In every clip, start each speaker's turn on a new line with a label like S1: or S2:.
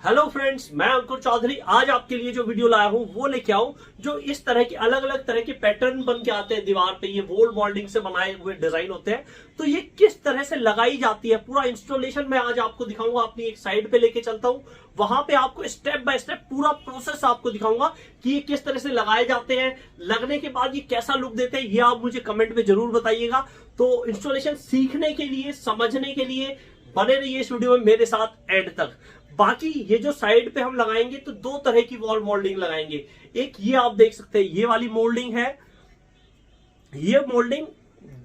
S1: Hello friends, मैं अंकुर चौधरी। आज आपके लिए जो वीडियो लाया हूं वो लेके आऊं जो इस तरह के अलग अलग तरह के पैटर्न बन के आते हैं दीवार पे। ये वोल मॉल्डिंग से बनाए हुए डिजाइन होते हैं, तो ये किस तरह से लगाई जाती है पूरा इंस्टॉलेशन मैं आज आपको दिखाऊंगा। अपनी एक साइड पे लेके चलता हूं, वहां पे आपको स्टेप बाय स्टेप पूरा प्रोसेस आपको दिखाऊंगा कि ये किस तरह से लगाए जाते हैं। लगने के बाद ये कैसा लुक देते हैं, ये आप मुझे कमेंट में जरूर बताइएगा। तो इंस्टॉलेशन सीखने के लिए, समझने के लिए बने रहिए इस वीडियो में मेरे साथ एंड तक। बाकी ये जो साइड पे हम लगाएंगे तो दो तरह की वॉल मोल्डिंग लगाएंगे। एक ये आप देख सकते हैं, ये वाली मोल्डिंग है। ये मोल्डिंग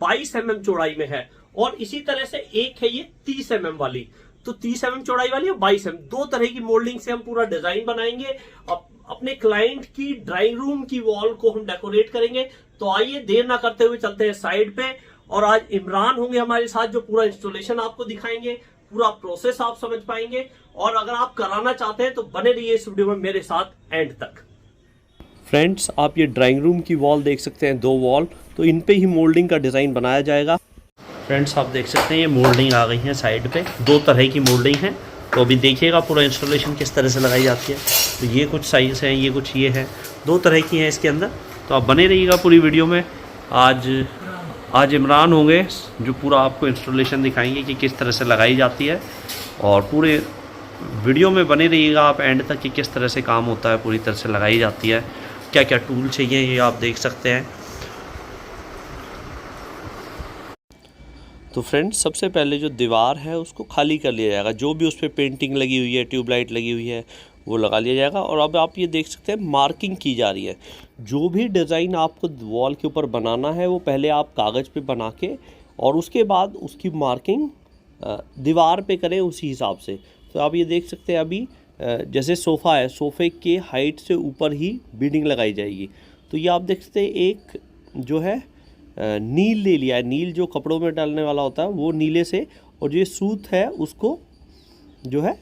S1: 22 mm चौड़ाई में है, और इसी तरह से एक है ये 30 mm वाली। तो 30 mm चौड़ाई वाली और 22 mm, दो तरह की मोल्डिंग से हम पूरा डिजाइन बनाएंगे। अपने क्लाइंट की ड्राइंग रूम की वॉल को हम डेकोरेट करेंगे। तो आइए देर ना करते हुए चलते हैं साइड पे, और आज इमरान होंगे हमारे साथ जो पूरा इंस्टॉलेशन आपको दिखाएंगे, पूरा प्रोसेस आप समझ पाएंगे। और अगर आप कराना चाहते हैं तो बने रहिए इस वीडियो में मेरे साथ एंड तक। फ्रेंड्स, आप ये ड्राइंग रूम की वॉल देख सकते हैं, दो वॉल, तो इन पे ही मोल्डिंग का डिज़ाइन बनाया जाएगा। फ्रेंड्स, आप देख सकते हैं ये मोल्डिंग आ गई है साइड पे, दो तरह की मोल्डिंग है। तो अभी देखिएगा पूरा इंस्टॉलेशन किस तरह से लगाई जाती है। तो ये कुछ साइज़ हैं, ये कुछ ये है, दो तरह की हैं इसके अंदर। तो आप बने रहिएगा पूरी वीडियो में। आज इमरान होंगे जो पूरा आपको इंस्टॉलेशन दिखाएंगे कि किस तरह से लगाई जाती है, और पूरे वीडियो में बने रहिएगा आप एंड तक कि किस तरह से काम होता है, पूरी तरह से लगाई जाती है, क्या क्या टूल चाहिए ये आप देख सकते हैं। तो फ्रेंड्स, सबसे पहले जो दीवार है उसको खाली कर लिया जाएगा। जो भी उस पर पेंटिंग लगी हुई है, ट्यूबलाइट लगी हुई है, वो लगा लिया जाएगा। और अब आप ये देख सकते हैं मार्किंग की जा रही है। जो भी डिज़ाइन आपको वॉल के ऊपर बनाना है वो पहले आप कागज़ पे बना के, और उसके बाद उसकी मार्किंग दीवार पे करें उसी हिसाब से। तो आप ये देख सकते हैं अभी जैसे सोफ़ा है, सोफ़े के हाइट से ऊपर ही बीडिंग लगाई जाएगी। तो ये आप देख सकते हैं एक जो है नील ले लिया है। नील जो कपड़ों में डालने वाला होता है वो नीले से, और जो सूत है उसको जो है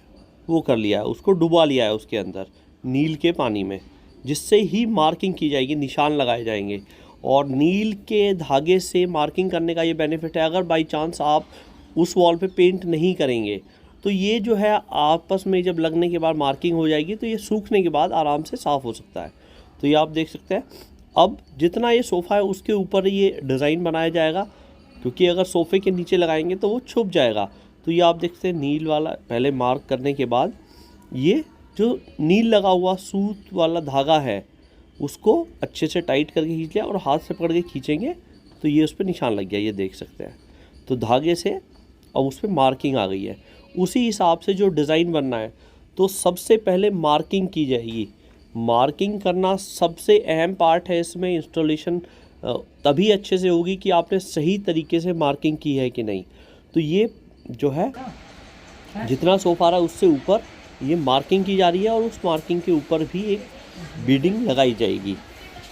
S1: वो कर लिया है, उसको डुबा लिया है उसके अंदर नील के पानी में, जिससे ही मार्किंग की जाएगी, निशान लगाए जाएंगे। और नील के धागे से मार्किंग करने का ये बेनिफिट है, अगर बाई चांस आप उस वॉल पे पेंट नहीं करेंगे तो ये जो है आपस में जब लगने के बाद मार्किंग हो जाएगी तो ये सूखने के बाद आराम से साफ़ हो सकता है। तो ये आप देख सकते हैं। अब जितना ये सोफ़ा है उसके ऊपर ये डिज़ाइन बनाया जाएगा, क्योंकि अगर सोफ़े के नीचे लगाएंगे तो वो छुप जाएगा। तो ये आप देखते हैं नील वाला पहले मार्क करने के बाद ये जो नील लगा हुआ सूत वाला धागा है उसको अच्छे से टाइट करके खींच लिया, और हाथ से पकड़ के खींचेंगे तो ये उस पर निशान लग गया, ये देख सकते हैं। तो धागे से अब उस पर मार्किंग आ गई है। उसी हिसाब से जो डिज़ाइन बनना है तो सबसे पहले मार्किंग की जाएगी। मार्किंग करना सबसे अहम पार्ट है इसमें। इंस्टॉलेशन तभी अच्छे से होगी कि आपने सही तरीके से मार्किंग की है कि नहीं। तो ये जो है जितना सोफ़ा रहा है उससे ऊपर ये मार्किंग की जा रही है, और उस मार्किंग के ऊपर भी एक बीडिंग लगाई जाएगी।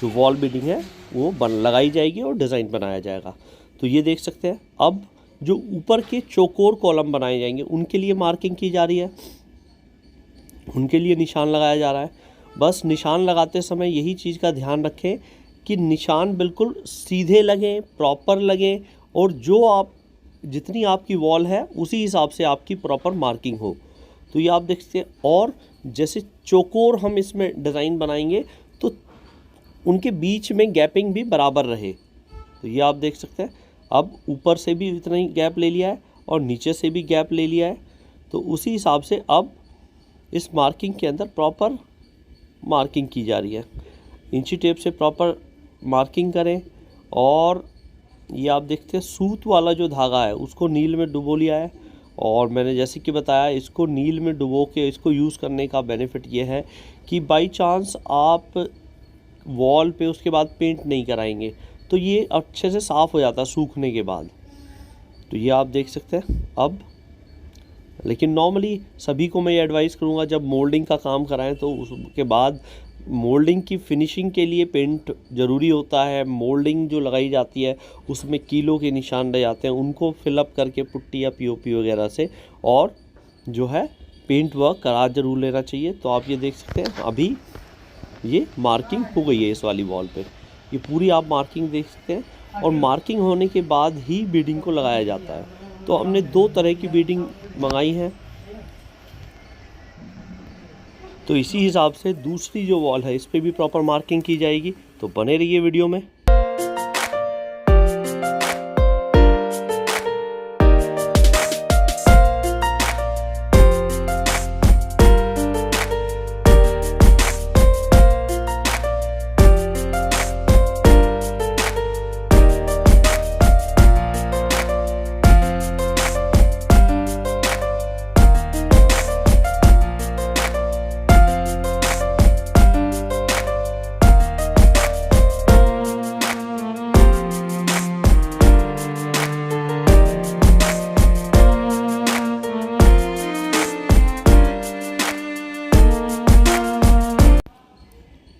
S1: जो वॉल बीडिंग है वो लगाई जाएगी और डिज़ाइन बनाया जाएगा। तो ये देख सकते हैं। अब जो ऊपर के चौकोर कॉलम बनाए जाएंगे उनके लिए मार्किंग की जा रही है, उनके लिए निशान लगाया जा रहा है। बस निशान लगाते समय यही चीज़ का ध्यान रखें कि निशान बिल्कुल सीधे लगें, प्रॉपर लगें, और जो आप जितनी आपकी वॉल है उसी हिसाब से आपकी प्रॉपर मार्किंग हो। तो ये आप देखते हैं। और जैसे चौकोर हम इसमें डिज़ाइन बनाएंगे तो उनके बीच में गैपिंग भी बराबर रहे। तो ये आप देख सकते हैं। अब ऊपर से भी इतना ही गैप ले लिया है और नीचे से भी गैप ले लिया है। तो उसी हिसाब से अब इस मार्किंग के अंदर प्रॉपर मार्किंग की जा रही है। इंची टेप से प्रॉपर मार्किंग करें। और ये आप देखते हैं सूत वाला जो धागा है उसको नील में डुबो लिया है, और मैंने जैसे कि बताया इसको नील में डुबो के इसको यूज़ करने का बेनिफिट ये है कि बाई चांस आप वॉल पे उसके बाद पेंट नहीं कराएंगे तो ये अच्छे से साफ़ हो जाता है सूखने के बाद। तो ये आप देख सकते हैं। अब लेकिन नॉर्मली सभी को मैं ये एडवाइस करूँगा जब मोल्डिंग का काम कराएं तो उसके बाद मोल्डिंग की फिनिशिंग के लिए पेंट ज़रूरी होता है। मोल्डिंग जो लगाई जाती है उसमें कीलो के निशान रह जाते हैं, उनको फिलअप करके पुट्टी या पीओपी वगैरह से, और जो है पेंट वर्क करा ज़रूर लेना चाहिए। तो आप ये देख सकते हैं अभी ये मार्किंग हो गई है इस वाली वॉल पे। ये पूरी आप मार्किंग देख सकते हैं, और मार्किंग होने के बाद ही बीडिंग को लगाया जाता है। तो हमने दो तरह की बीडिंग मंगाई है। तो इसी हिसाब से दूसरी जो वॉल है इस पर भी प्रॉपर मार्किंग की जाएगी। तो बने रहिए वीडियो में।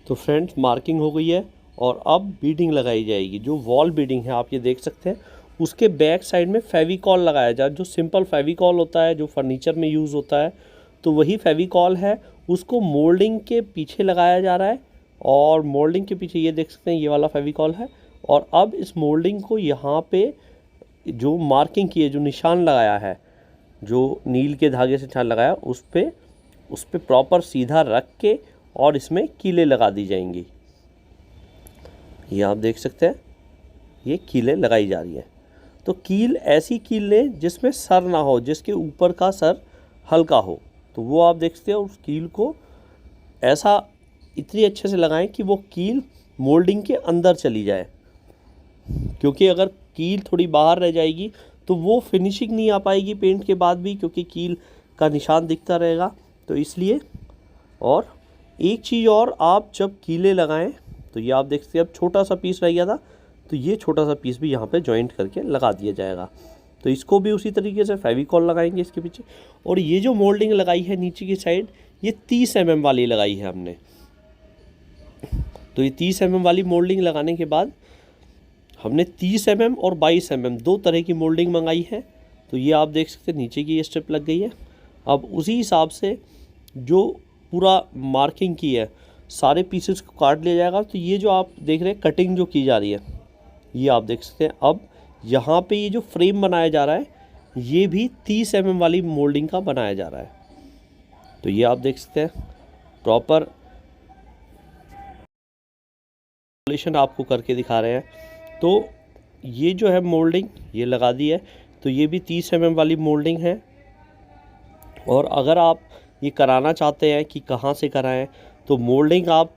S1: तो फ्रेंड्स मार्किंग हो गई है और अब बीडिंग लगाई जाएगी। जो वॉल बीडिंग है आप ये देख सकते हैं, उसके बैक साइड में फेविकॉल लगाया जाए। जो सिंपल फेविकॉल होता है जो फर्नीचर में यूज़ होता है, तो वही फेविकॉल है, उसको मोल्डिंग के पीछे लगाया जा रहा है। और मोल्डिंग के पीछे ये देख सकते हैं ये वाला फेविकॉल है। और अब इस मोल्डिंग को यहाँ पे जो मार्किंग की है, जो निशान लगाया है, जो नील के धागे से निशान लगाया, उस पर प्रॉपर सीधा रख के और इसमें कीलें लगा दी जाएंगी। ये आप देख सकते हैं ये कीलें लगाई जा रही है। तो कील ऐसी कील लें जिसमें सर ना हो, जिसके ऊपर का सर हल्का हो, तो वो आप देख सकते हैं। उस कील को ऐसा इतनी अच्छे से लगाएं कि वो कील मोल्डिंग के अंदर चली जाए, क्योंकि अगर कील थोड़ी बाहर रह जाएगी तो वो फिनिशिंग नहीं आ पाएगी पेंट के बाद भी, क्योंकि कील का निशान दिखता रहेगा। तो इसलिए, और एक चीज़ और, आप जब कीलें लगाएं तो ये आप देख सकते हैं अब छोटा सा पीस रह गया था, तो ये छोटा सा पीस भी यहाँ पे जॉइंट करके लगा दिया जाएगा। तो इसको भी उसी तरीके से फेविकॉल लगाएंगे इसके पीछे। और ये जो मोल्डिंग लगाई है नीचे की साइड, ये 30 mm वाली लगाई है हमने। तो ये 30 mm वाली मोल्डिंग लगाने के बाद हमने 30 mm और 22 mm दो तरह की मोल्डिंग मंगाई है। तो ये आप देख सकते हैं नीचे की ये स्ट्रिप लग गई है। अब उसी हिसाब से जो पूरा मार्किंग की है सारे पीसेस को काट लिया जाएगा। तो ये जो आप देख रहे हैं कटिंग जो की जा रही है, ये आप देख सकते हैं। अब यहाँ पे ये जो फ्रेम बनाया जा रहा है, ये भी 30 mm वाली मोल्डिंग का बनाया जा रहा है। तो ये आप देख सकते हैं प्रॉपर इंस्टॉलेशन आपको करके दिखा रहे हैं। तो ये जो है मोल्डिंग ये लगा दी है। तो ये भी 30 mm वाली मोल्डिंग है। और अगर आप ये कराना चाहते हैं कि कहाँ से कराएं, तो मोल्डिंग आप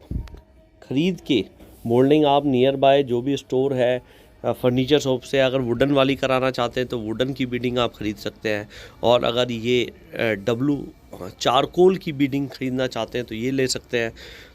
S1: ख़रीद के, मोल्डिंग आप नियर बाय जो भी स्टोर है फर्नीचर शॉप से, अगर वुडन वाली कराना चाहते हैं तो वुडन की बीडिंग आप ख़रीद सकते हैं। और अगर ये चारकोल की बीडिंग ख़रीदना चाहते हैं तो ये ले सकते हैं।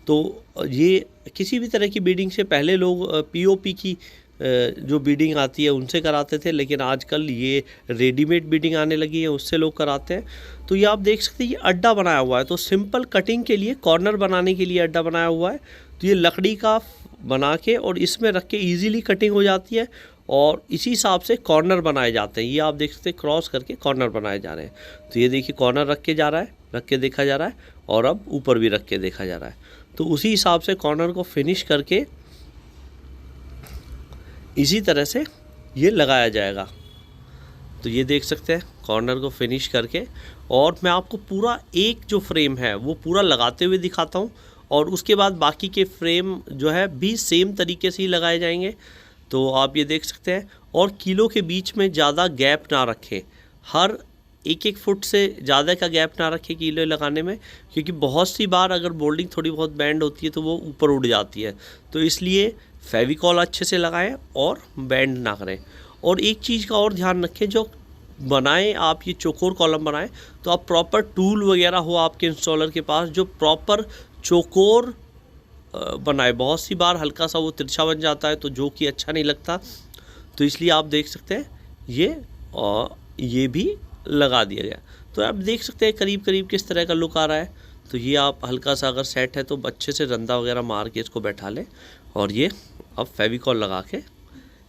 S1: तो ये किसी भी तरह की बीडिंग से पहले लोग पीओपी की जो बीडिंग आती है उनसे कराते थे, लेकिन आजकल ये रेडीमेड बीडिंग आने लगी है, उससे लोग कराते हैं। तो ये आप देख सकते हैं ये अड्डा बनाया हुआ है। तो सिंपल कटिंग के लिए, कॉर्नर बनाने के लिए अड्डा बनाया हुआ है। तो ये लकड़ी का बना के और इसमें रख के ईजीली कटिंग हो जाती है और इसी हिसाब से कॉर्नर बनाए जाते हैं। ये आप देख सकते हैं क्रॉस करके कॉर्नर बनाए जा रहे हैं। तो ये देखिए कॉर्नर रख के जा रहा है, रख के देखा जा रहा है, और अब ऊपर भी रख के देखा जा रहा है। तो उसी हिसाब से कॉर्नर को फिनिश करके इसी तरह से ये लगाया जाएगा। तो ये देख सकते हैं कॉर्नर को फिनिश करके, और मैं आपको पूरा एक जो फ्रेम है वो पूरा लगाते हुए दिखाता हूँ, और उसके बाद बाकी के फ्रेम जो है भी सेम तरीके से ही लगाए जाएंगे। तो आप ये देख सकते हैं। और कीलों के बीच में ज़्यादा गैप ना रखें, हर 1-1 फुट से ज़्यादा का गैप ना रखें कीले लगाने में, क्योंकि बहुत सी बार अगर मोल्डिंग थोड़ी बहुत बैंड होती है तो वो ऊपर उड़ जाती है। तो इसलिए फेविकॉल अच्छे से लगाएं और बैंड ना करें। और एक चीज़ का और ध्यान रखें, जो बनाएं आप ये चौकोर कॉलम बनाएं तो आप प्रॉपर टूल वगैरह हो आपके इंस्टॉलर के पास जो प्रॉपर चौकोर बनाए। बहुत सी बार हल्का सा वो तिरछा बन जाता है तो जो कि अच्छा नहीं लगता। तो इसलिए आप देख सकते हैं ये भी लगा दिया गया। तो आप देख सकते हैं करीब करीब किस तरह का लुक आ रहा है। तो ये आप हल्का सा अगर सेट है तो अच्छे से रंदा वगैरह मार के इसको बैठा लें, और ये अब फेविकॉल लगा के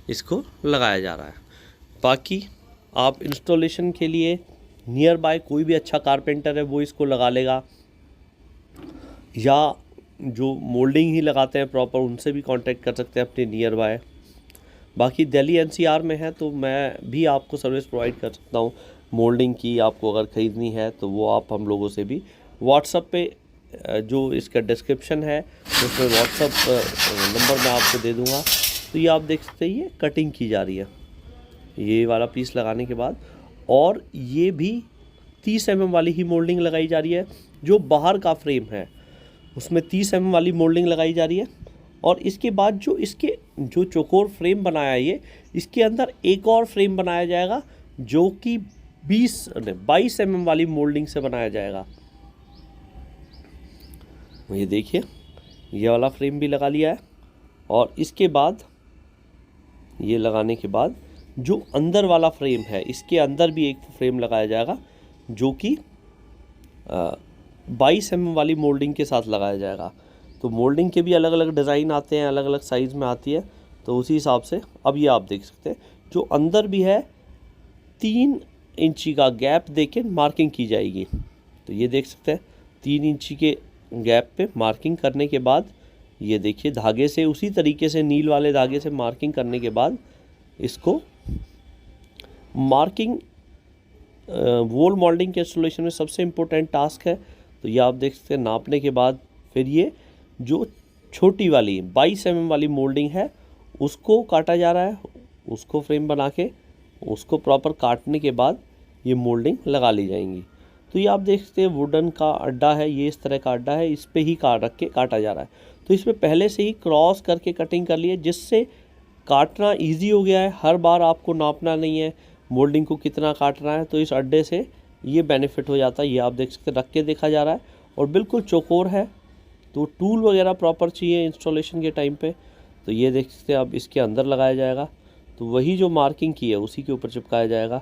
S1: इसको लगाया जा रहा है। बाकी आप इंस्टॉलेशन के लिए नियर बाय कोई भी अच्छा कारपेंटर है वो इसको लगा लेगा, या जो मोल्डिंग ही लगाते हैं प्रॉपर उनसे भी कांटेक्ट कर सकते हैं अपने नियर बाय। बाकी दिल्ली एनसीआर में है तो मैं भी आपको सर्विस प्रोवाइड कर सकता हूँ मोल्डिंग की। आपको अगर ख़रीदनी है तो वो आप हम लोगों से भी व्हाट्सएप पे जो इसका डिस्क्रिप्शन है उसमें व्हाट्सअप नंबर मैं आपको दे दूंगा। तो ये आप देख सकते हैं ये कटिंग की जा रही है ये वाला पीस लगाने के बाद, और ये भी 30 mm वाली ही मोल्डिंग लगाई जा रही है। जो बाहर का फ्रेम है उसमें 30 mm वाली मोल्डिंग लगाई जा रही है, और इसके बाद जो चौकोर फ्रेम बनाया है ये, इसके अंदर एक और फ्रेम बनाया जाएगा जो कि 22 mm वाली मोल्डिंग से बनाया जाएगा। ये देखिए ये वाला फ्रेम भी लगा लिया है, और इसके बाद ये लगाने के बाद जो अंदर वाला फ्रेम है इसके अंदर भी एक फ्रेम लगाया जाएगा जो कि 22 mm वाली मोल्डिंग के साथ लगाया जाएगा। तो मोल्डिंग के भी अलग अलग डिज़ाइन आते हैं, अलग अलग साइज़ में आती है, तो उसी हिसाब से अब ये आप देख सकते हैं जो अंदर भी है 3 इंची का गैप देके मार्किंग की जाएगी। तो ये देख सकते हैं 3 इंची के गैप पे मार्किंग करने के बाद ये देखिए धागे से उसी तरीके से नील वाले धागे से मार्किंग करने के बाद इसको मार्किंग वॉल मोल्डिंग के इंस्टॉलेशन में सबसे इम्पोर्टेंट टास्क है। तो ये आप देख सकते हैं नापने के बाद फिर ये जो छोटी वाली 22 mm वाली मोल्डिंग है उसको काटा जा रहा है, उसको फ्रेम बना के उसको प्रॉपर काटने के बाद ये मोल्डिंग लगा ली जाएंगी। तो ये आप देख सकते हैं वुडन का अड्डा है, ये इस तरह का अड्डा है, इस पे ही रख के काटा जा रहा है। तो इसमें पहले से ही क्रॉस करके कटिंग कर ली है जिससे काटना इजी हो गया है, हर बार आपको नापना नहीं है मोल्डिंग को कितना काटना है। तो इस अड्डे से ये बेनिफिट हो जाता है। ये आप देख सकते हैं रख के देखा जा रहा है और बिल्कुल चौकोर है, तो टूल वगैरह प्रॉपर चाहिए इंस्टॉलेशन के टाइम पे। तो ये देख सकते हैं अब इसके अंदर लगाया जाएगा, तो वही जो मार्किंग की है उसी के ऊपर चिपकाया जाएगा।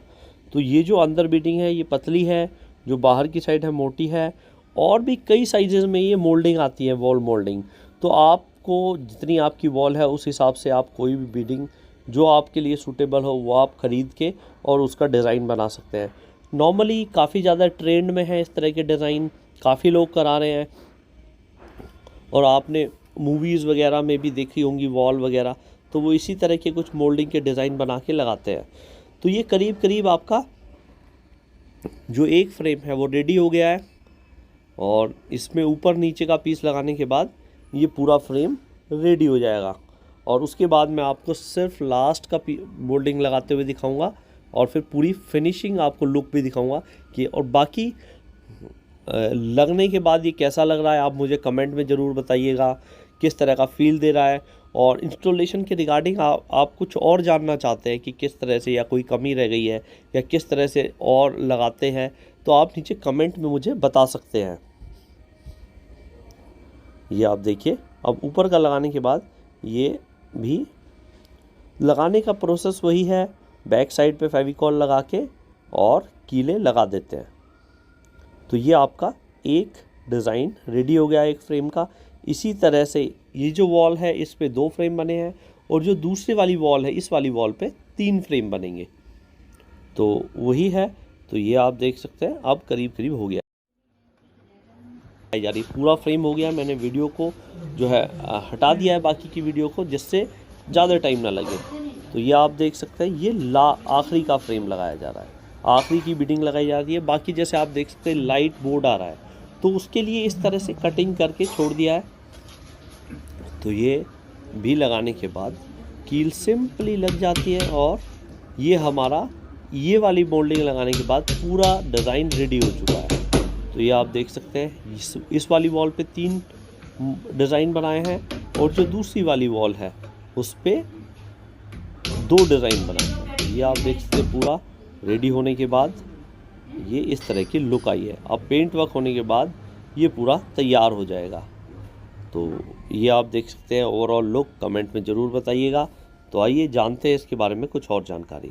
S1: तो ये जो अंदर बीडिंग है ये पतली है, जो बाहर की साइड है मोटी है, और भी कई साइजेज़ में ये मोल्डिंग आती है वॉल मोल्डिंग। तो आपको जितनी आपकी वॉल है उस हिसाब से आप कोई भी बीडिंग जो आपके लिए सूटेबल हो वो आप ख़रीद के और उसका डिज़ाइन बना सकते हैं। नॉर्मली काफ़ी ज़्यादा ट्रेंड में है इस तरह के डिज़ाइन, काफ़ी लोग करा रहे हैं, और आपने मूवीज़ वगैरह में भी देखी होंगी वॉल वगैरह, तो वो इसी तरह के कुछ मोल्डिंग के डिज़ाइन बना के लगाते हैं। तो ये करीब करीब आपका जो एक फ्रेम है वो रेडी हो गया है, और इसमें ऊपर नीचे का पीस लगाने के बाद ये पूरा फ्रेम रेडी हो जाएगा। और उसके बाद मैं आपको सिर्फ लास्ट का मोल्डिंग लगाते हुए दिखाऊंगा, और फिर पूरी फिनिशिंग आपको लुक भी दिखाऊंगा कि, और बाकी लगने के बाद ये कैसा लग रहा है आप मुझे कमेंट में ज़रूर बताइएगा, किस तरह का फील दे रहा है। और इंस्टॉलेशन के रिगार्डिंग आप कुछ और जानना चाहते हैं कि किस तरह से, या कोई कमी रह गई है या किस तरह से और लगाते हैं, तो आप नीचे कमेंट में मुझे बता सकते हैं। ये आप देखिए अब ऊपर का लगाने के बाद ये भी लगाने का प्रोसेस वही है, बैक साइड पे फेविकॉल लगा के और कीले लगा देते हैं। तो ये आपका एक डिज़ाइन रेडी हो गया एक फ्रेम का। इसी तरह से ये जो वॉल है इस पे 2 फ्रेम बने हैं, और जो दूसरी वाली वॉल है इस वाली वॉल पे 3 फ्रेम बनेंगे। तो वही है, तो ये आप देख सकते हैं अब करीब करीब हो गया जा रही, पूरा फ्रेम हो गया। मैंने वीडियो को जो है हटा दिया है बाकी की वीडियो को, जिससे ज़्यादा टाइम ना लगे। तो ये आप देख सकते हैं ये आखिरी का फ्रेम लगाया जा रहा है, आखिरी की बीडिंग लगाई जा रही है। बाकी जैसे आप देख सकते हैं लाइट बोर्ड आ रहा है, तो उसके लिए इस तरह से कटिंग करके छोड़ दिया है। तो ये भी लगाने के बाद कील सिंपली लग जाती है, और ये हमारा ये वाली मोल्डिंग लगाने के बाद पूरा डिज़ाइन रेडी हो चुका है। तो ये आप देख सकते हैं इस वाली वॉल पे 3 डिज़ाइन बनाए हैं, और जो दूसरी वाली वॉल है उस पर 2 डिज़ाइन बनाए हैं। ये आप देख सकते हैं पूरा रेडी होने के बाद ये इस तरह की लुक आई है। अब पेंट वर्क होने के बाद ये पूरा तैयार हो जाएगा। तो ये आप देख सकते हैं ओवरऑल लुक, कमेंट में ज़रूर बताइएगा। तो आइए जानते हैं इसके बारे में कुछ और जानकारी।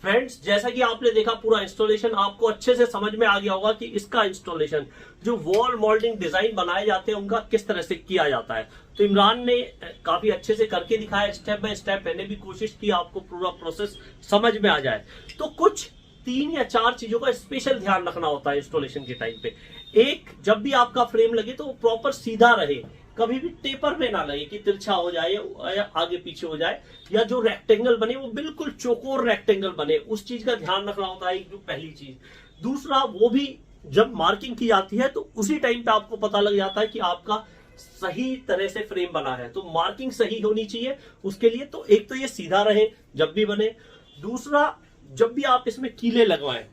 S2: फ्रेंड्स, जैसा कि आपने देखा पूरा इंस्टॉलेशन आपको अच्छे से समझ में आ गया होगा कि इसका इंस्टॉलेशन जो वॉल मोल्डिंग डिजाइन बनाए जाते हैं उनका किस तरह से किया जाता है। तो इमरान ने काफी अच्छे से करके दिखाया स्टेप बाय स्टेप। मैंने भी कोशिश की आपको पूरा प्रोसेस समझ में आ जाए। तो कुछ 3 या 4 चीजों का स्पेशल ध्यान रखना होता है इंस्टॉलेशन के टाइम पे। एक, जब भी आपका फ्रेम लगे तो वो प्रॉपर सीधा रहे, कभी भी टेपर में ना लगे कि तिरछा हो जाए या आगे पीछे हो जाए, या जो रेक्टेंगल बने वो बिल्कुल चौकोर रेक्टेंगल बने, उस चीज का ध्यान रखना होता है। जो पहली चीज। दूसरा, वो भी जब मार्किंग की जाती है तो उसी टाइम पे आपको पता लग जाता है कि आपका सही तरह से फ्रेम बना है। तो मार्किंग सही होनी चाहिए उसके लिए। तो एक तो ये सीधा रहे जब भी बने, दूसरा जब भी आप इसमें कीले लगवाएं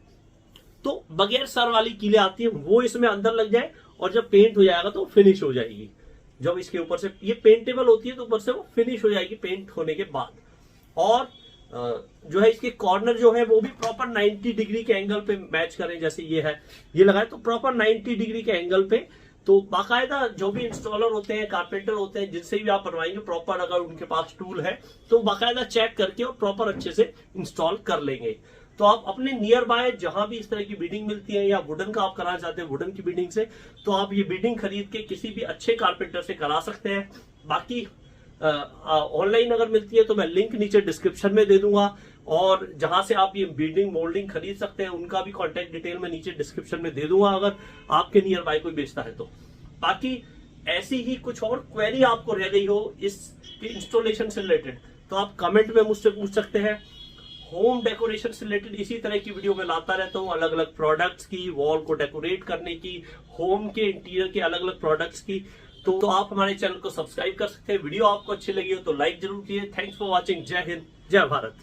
S2: तो बगैर सर वाली कीले आती है वो इसमें अंदर लग जाए, और जब पेंट हो जाएगा तो फिनिश हो जाएगी। जब इसके ऊपर से ये पेंटेबल होती है तो ऊपर से वो फिनिश हो जाएगी पेंट होने के बाद। और जो है इसके कॉर्नर जो है वो भी प्रॉपर 90 डिग्री के एंगल पे मैच करें। जैसे ये है, ये लगाए तो प्रॉपर 90 डिग्री के एंगल पे। तो बाकायदा जो भी इंस्टॉलर होते हैं, कारपेंटर होते हैं, जिनसे भी आप बनवाएंगे, प्रॉपर अगर उनके पास टूल है तो बाकायदा चेक करके और प्रॉपर अच्छे से इंस्टॉल कर लेंगे। तो आप अपने नियर बाय जहां भी इस तरह की बीडिंग मिलती है, या वुडन का आप कराना चाहते हैं वुडन की बीडिंग से, तो आप ये बीडिंग खरीद के किसी भी अच्छे कारपेंटर से करा सकते हैं। बाकी ऑनलाइन अगर मिलती है तो मैं लिंक नीचे डिस्क्रिप्शन में दे दूंगा, और जहां से आप ये बीडिंग मोल्डिंग खरीद सकते हैं उनका भी कॉन्टेक्ट डिटेल में नीचे डिस्क्रिप्शन में दे दूंगा अगर आपके नियर बाय कोई बेचता है तो। बाकी ऐसी ही कुछ और क्वेरी आपको रह गई हो इस इंस्टॉलेशन से रिलेटेड तो आप कमेंट में मुझसे पूछ सकते हैं। होम डेकोरेशन से रिलेटेड इसी तरह की वीडियो में लाता रहता हूँ, अलग अलग प्रोडक्ट्स की, वॉल को डेकोरेट करने की, होम के इंटीरियर के अलग अलग प्रोडक्ट्स की। तो आप हमारे चैनल को सब्सक्राइब कर सकते हैं। वीडियो आपको अच्छी लगी हो तो लाइक जरूर कीजिए। Thanks for watching. जय हिंद, जय भारत।